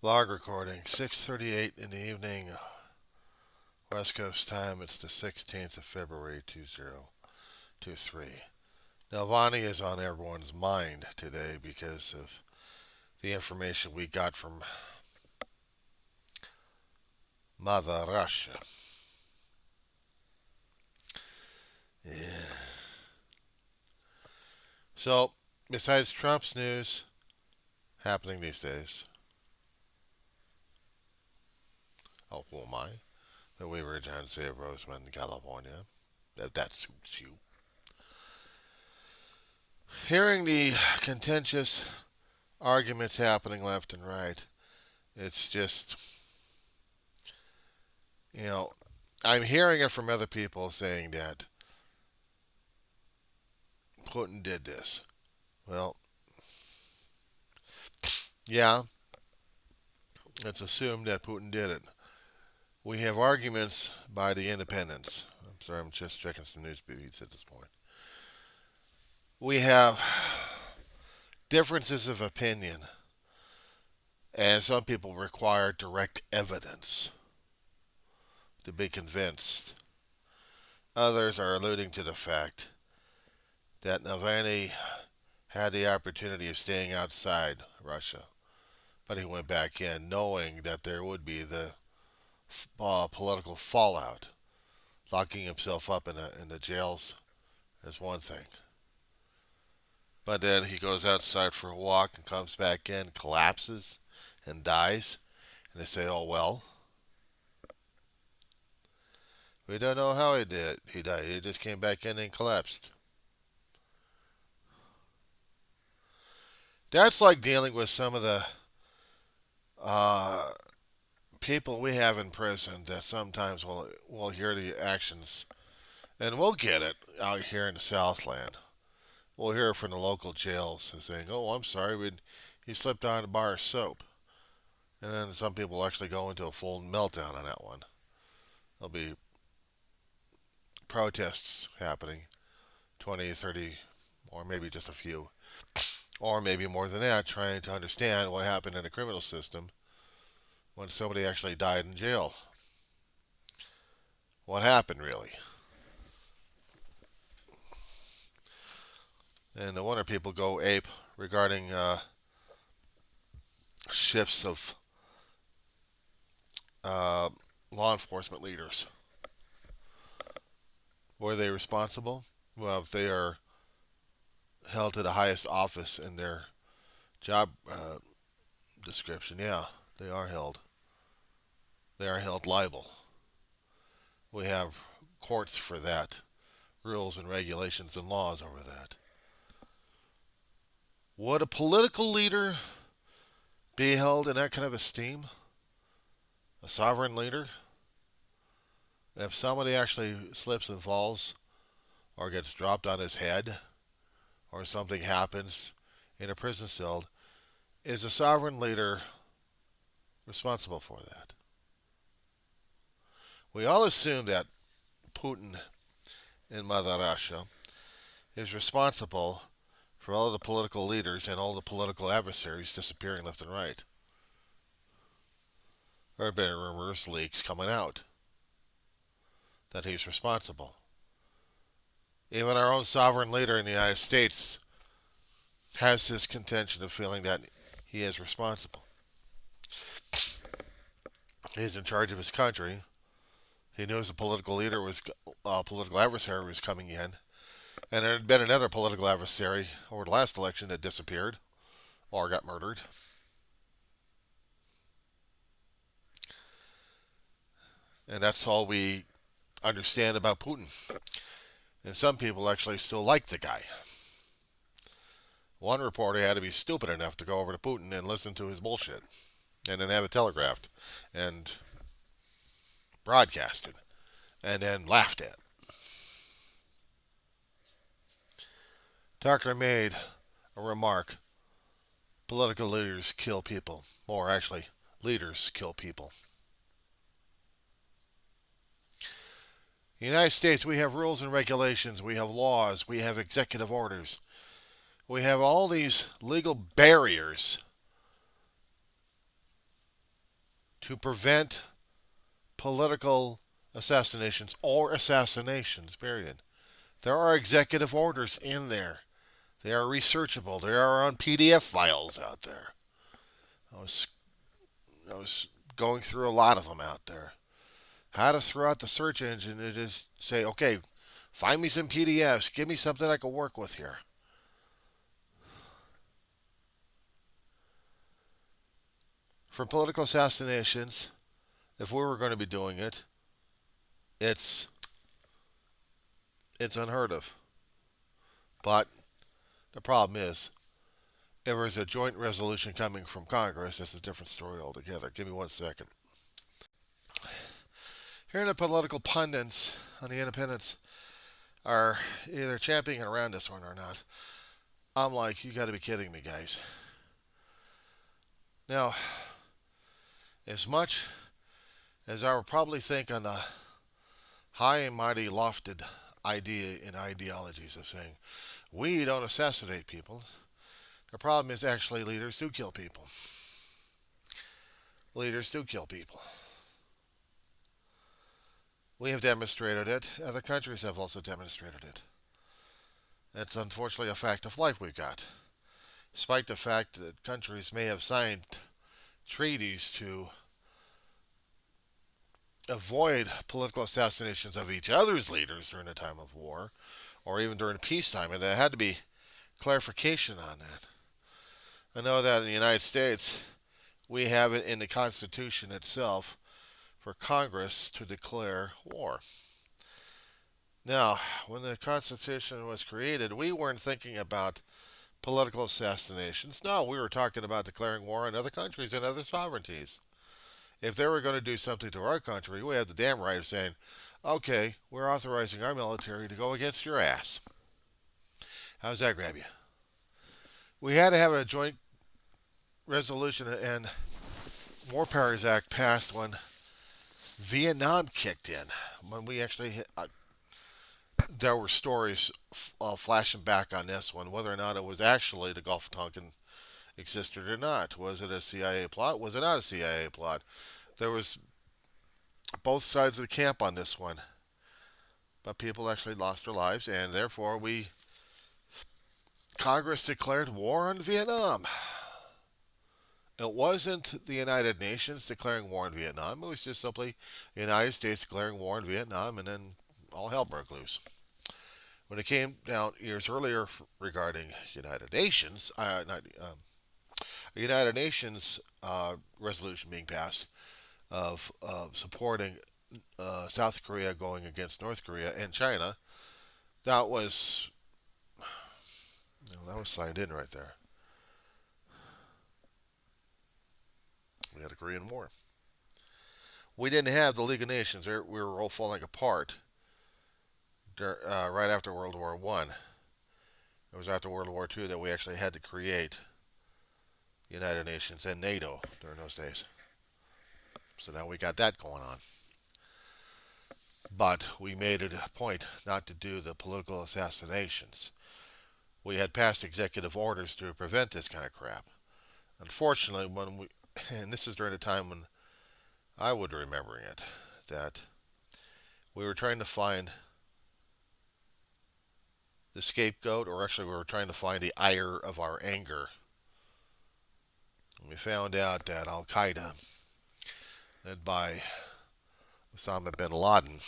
Log recording, 6:38 in the evening, West Coast time. It's the 16th of February, 2023. Now, Vonnie is on everyone's mind today because of the information we got from Mother Russia. Yeah. So, besides Trump's news happening these days, oh, who am I? The Weaver Agency of Roseman, California. That suits you. Hearing the contentious arguments happening left and right, it's just, you know, I'm hearing it from other people saying that Putin did this. Well, yeah, it's assumed that Putin did it. We have arguments by the independents. I'm sorry, I'm just checking some news feeds at this point. We have differences of opinion, and some people require direct evidence to be convinced. Others are alluding to the fact that Navalny had the opportunity of staying outside Russia, but he went back in knowing that there would be the political fallout. Locking himself up in the jails is one thing. But then he goes outside for a walk and comes back in, collapses, and dies. And they say, oh, well, we don't know how he did. He died. He just came back in and collapsed. That's like dealing with some of the uh, people we have in prison that sometimes will hear the actions, and we'll get it out here in the Southland. We'll hear it from the local jails and saying, "Oh, I'm sorry, you slipped on a bar of soap," and then some people actually go into a full meltdown on that one. There'll be protests happening, 20, 30, or maybe just a few, or maybe more than that, trying to understand what happened in the criminal system when somebody actually died in jail. What happened really? And no wonder people go ape regarding shifts of uh, law enforcement leaders. Were they responsible? Well, if they are held to the highest office in their job description, yeah, they are held. They are held liable. We have courts for that, rules and regulations and laws over that. Would a political leader be held in that kind of esteem? A sovereign leader? If somebody actually slips and falls or gets dropped on his head or something happens in a prison cell, is a sovereign leader responsible for that? We all assume that Putin in Mother Russia is responsible for all the political leaders and all the political adversaries disappearing left and right. There have been rumors, leaks coming out that he's responsible. Even our own sovereign leader in the United States has this contention of feeling that he is responsible. He's in charge of his country. He knows a political leader was a political adversary was coming in, and there had been another political adversary over the last election that disappeared or got murdered. And that's all we understand about Putin. And some people actually still like the guy. One reporter had to be stupid enough to go over to Putin and listen to his bullshit, and then have it telegraphed and broadcasted, and then laughed at. Tucker made a remark: political leaders kill people. Or actually, leaders kill people. In the United States, we have rules and regulations, we have laws, we have executive orders. We have all these legal barriers to prevent political assassinations or assassinations, period. There are executive orders in there. They are researchable. They are on PDF files out there. I was, I was going through a lot of them out there. How to throw out the search engine and just say, okay, find me some PDFs. Give me something I can work with here. For political assassinations, if we were going to be doing it, it's it's unheard of. But the problem is, if there's a joint resolution coming from Congress, that's a different story altogether. Give me 1 second. Here, the political pundits on the independents are either championing around this one or not. I'm like, you got to be kidding me, guys. Now, as much as I would probably think on the high and mighty lofted idea and ideologies of saying we don't assassinate people, the problem is actually leaders do kill people. Leaders do kill people. We have demonstrated it. Other countries have also demonstrated it. It's unfortunately a fact of life we've got. Despite the fact that countries may have signed treaties to avoid political assassinations of each other's leaders during the time of war, or even during peacetime, and there had to be clarification on that. I know that in the United States, we have it in the Constitution itself for Congress to declare war. Now, when the Constitution was created, we weren't thinking about political assassinations. No, we were talking about declaring war on other countries and other sovereignties. If they were going to do something to our country, we had the damn right of saying, okay, we're authorizing our military to go against your ass. How's that grab you? We had to have a joint resolution and War Powers Act passed when Vietnam kicked in. When we actually hit, there were stories flashing back on this one, whether or not it was actually the Gulf of Tonkin existed or not. Was it a CIA plot? Was it not a CIA plot? There was both sides of the camp on this one, but people actually lost their lives, and therefore Congress declared war on Vietnam. It wasn't the United Nations declaring war on Vietnam. It was just simply the United States declaring war on Vietnam, and then all hell broke loose. When it came down years earlier regarding United Nations, United Nations resolution being passed of supporting South Korea going against North Korea and China, that was that was signed in right there. We had a Korean War. We didn't have the League of Nations. We were all falling apart right after World War One. It was after World War II that we actually had to create United Nations and NATO during those days. So now we got that going on. But we made it a point not to do the political assassinations. We had passed executive orders to prevent this kind of crap. Unfortunately, and this is during the time when I would remembering it, that we were trying to find the scapegoat, or actually we were trying to find the ire of our anger. And we found out that Al Qaeda, led by Osama bin Laden,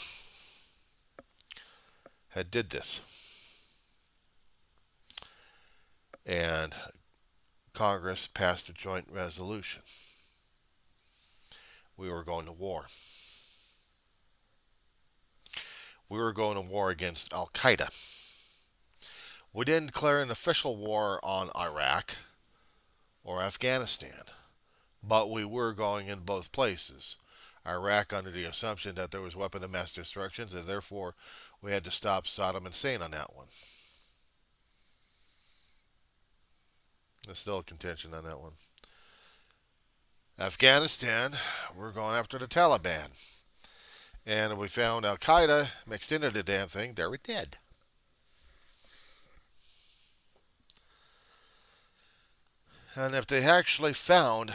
had did this. And Congress passed a joint resolution. We were going to war. We were going to war against Al Qaeda. We didn't declare an official war on Iraq or Afghanistan, but we were going in both places. Iraq under the assumption that there was weapon of mass destruction, and therefore we had to stop Saddam Hussein on that one. There's still a contention on that one. Afghanistan, we're going after the Taliban. And we found Al Qaeda mixed into the damn thing. They were dead. And if they actually found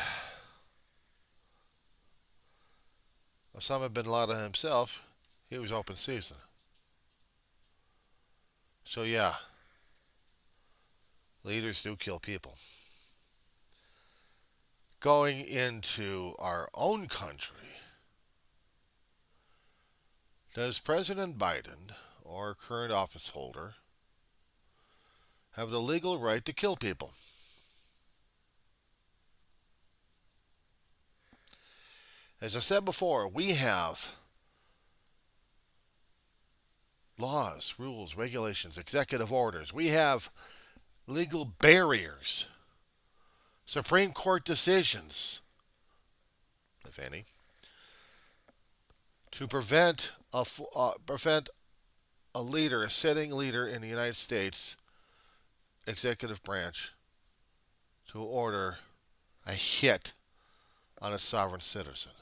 Osama bin Laden himself, he was open season. So yeah, leaders do kill people. Going into our own country, does President Biden or current office holder have the legal right to kill people? As I said before, we have laws, rules, regulations, executive orders. We have legal barriers, Supreme Court decisions, if any, to prevent a leader, a sitting leader in the United States executive branch, to order a hit on a sovereign citizen.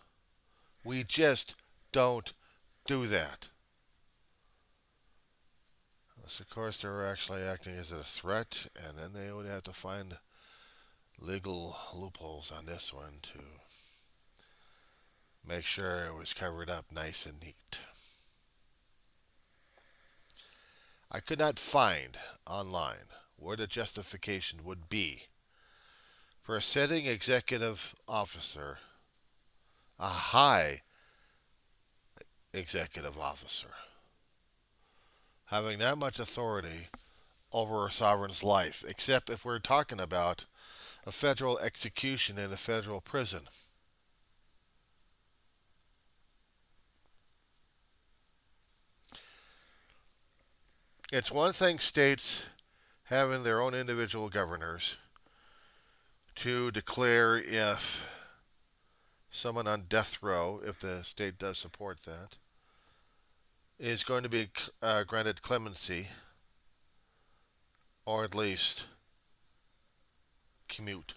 We just don't do that. Unless, of course, they're actually acting as a threat, and then they would have to find legal loopholes on this one to make sure it was covered up nice and neat. I could not find online where the justification would be for a sitting executive officer, a high executive officer, having that much authority over a sovereign's life, except if we're talking about a federal execution in a federal prison. It's one thing states having their own individual governors to declare if someone on death row, if the state does support that, is going to be granted clemency, or at least commute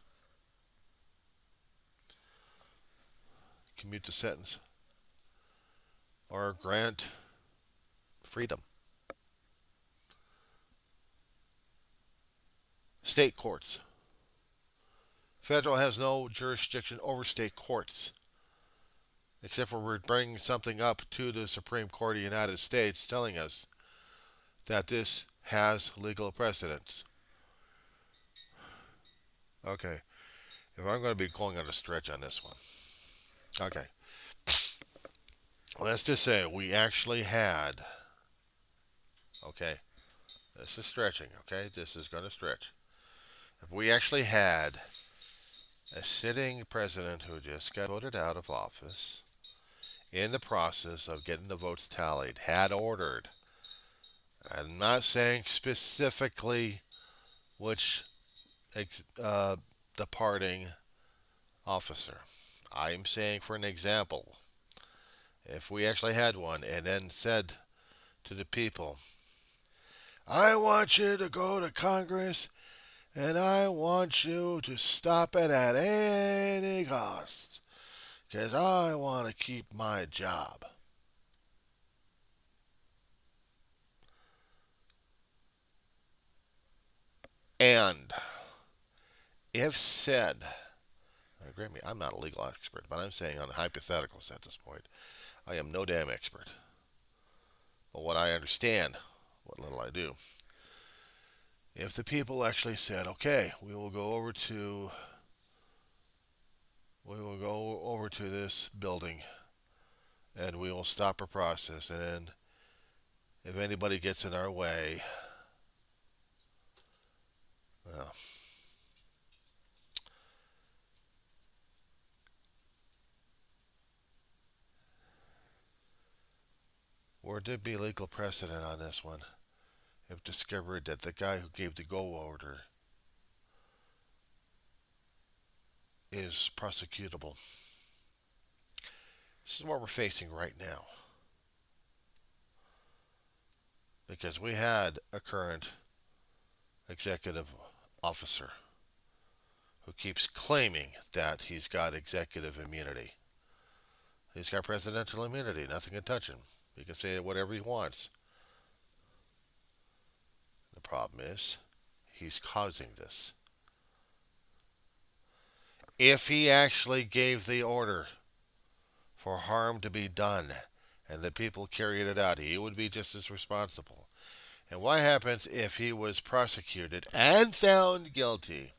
the sentence, or grant freedom. State courts. Federal has no jurisdiction over state courts, except for we're bringing something up to the Supreme Court of the United States telling us that this has legal precedence. Okay, if I'm going to be going on a stretch on this one. Okay, let's just say we actually had, okay, this is stretching, okay, this is going to stretch. If we actually had a sitting president who just got voted out of office, in the process of getting the votes tallied, had ordered, I'm not saying specifically which departing officer. I'm saying, for an example, if we actually had one and then said to the people, I want you to go to Congress and I want you to stop it at any cost because I want to keep my job. And if said, grant me, I'm not a legal expert, but I'm saying on hypotheticals at this point, I am no damn expert. But what I understand, what little I do, if the people actually said, okay, we will go over to this building and we will stop a process, and then if anybody gets in our way, well, would there be legal precedent on this one if discovered that the guy who gave the go order is prosecutable? This is what we're facing right now. Because we had a current executive officer who keeps claiming that he's got executive immunity. He's got presidential immunity. Nothing can touch him. He can say whatever he wants. The problem is, he's causing this. If he actually gave the order for harm to be done, and the people carried it out. He would be just as responsible. And what happens if he was prosecuted and found guilty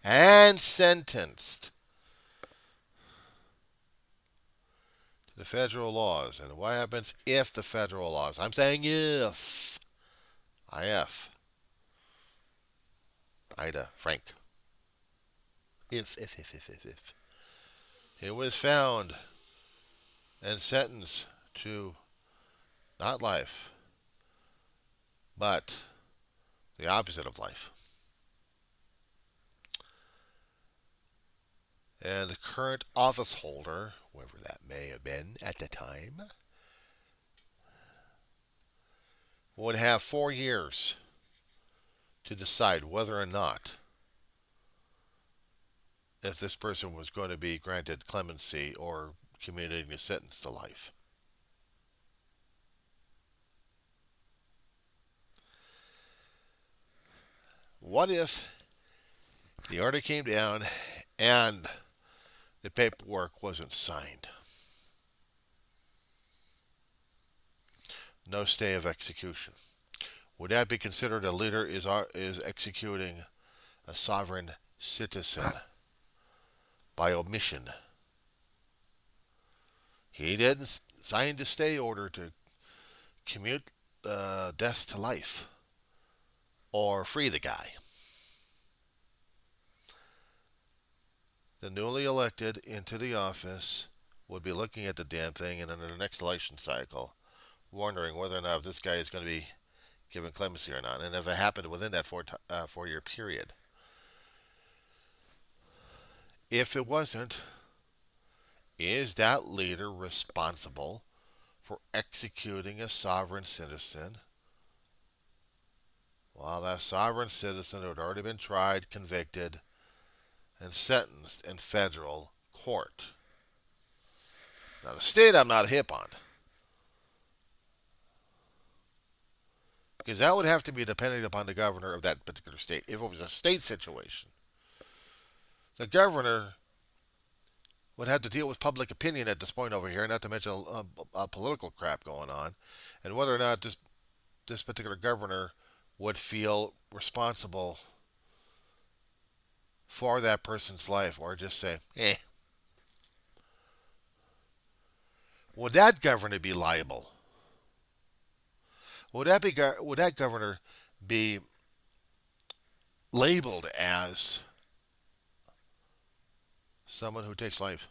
and sentenced to the federal laws? And what happens if the federal laws, I'm saying if, IF, Ida, Frank, if he was found and sentenced to not life, but the opposite of life. And the current office holder, whoever that may have been at the time, would have 4 years to decide whether or not if this person was going to be granted clemency or commuting a sentence to life. What if the order came down and the paperwork wasn't signed? No stay of execution. Would that be considered a leader is executing a sovereign citizen by omission? He didn't sign the stay order to commute death to life or free the guy. The newly elected into the office would be looking at the damn thing, and in the next election cycle, wondering whether or not this guy is going to be given clemency or not, and if it happened within that 4-year period. If it wasn't, is that leader responsible for executing a sovereign citizen while that sovereign citizen had already been tried, convicted, and sentenced in federal court? Now, the state I'm not hip on, because that would have to be dependent upon the governor of that particular state. If it was a state situation, the governor would have to deal with public opinion at this point over here, not to mention a political crap going on, and whether or not this particular governor would feel responsible for that person's life, or just say, eh. Would that governor be liable? Would that governor be labeled as someone who takes life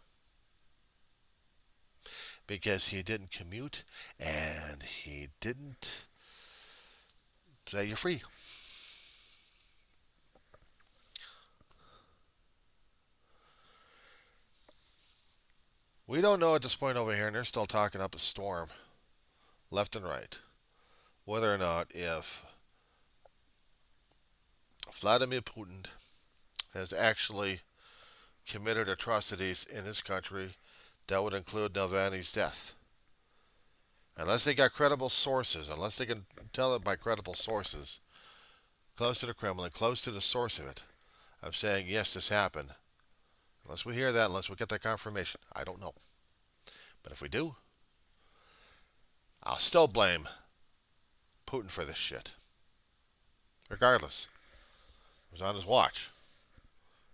because he didn't commute and he didn't say you're free? We don't know at this point over here, and they're still talking up a storm, left and right, whether or not if Vladimir Putin has actually committed atrocities in his country that would include Navalny's death. Unless they got credible sources, unless they can tell it by credible sources, close to the Kremlin, close to the source of it, of saying, yes, this happened. Unless we hear that, unless we get that confirmation, I don't know. But if we do, I'll still blame Putin for this shit. Regardless. It was on his watch.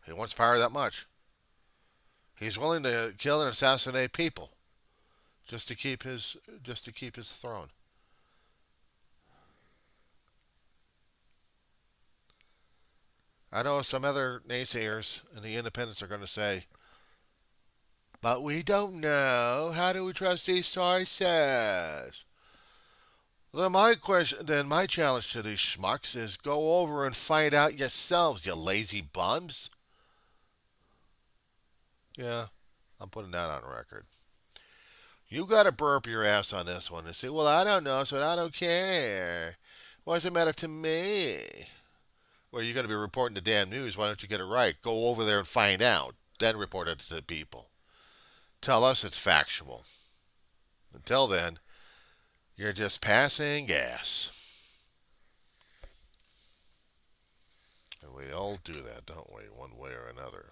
He wants power that much. He's willing to kill and assassinate people just to keep his throne. I know some other naysayers and the independents are going to say, but we don't know. How do we trust these sources? Then my challenge to these schmucks is go over and find out yourselves, you lazy bums. Yeah, I'm putting that on record. You got to burp your ass on this one and say, well, I don't know, so I don't care. Why does it matter to me? Well, you're going to be reporting the damn news. Why don't you get it right? Go over there and find out. Then report it to the people. Tell us it's factual. Until then, you're just passing gas. And we all do that, don't we? One way or another.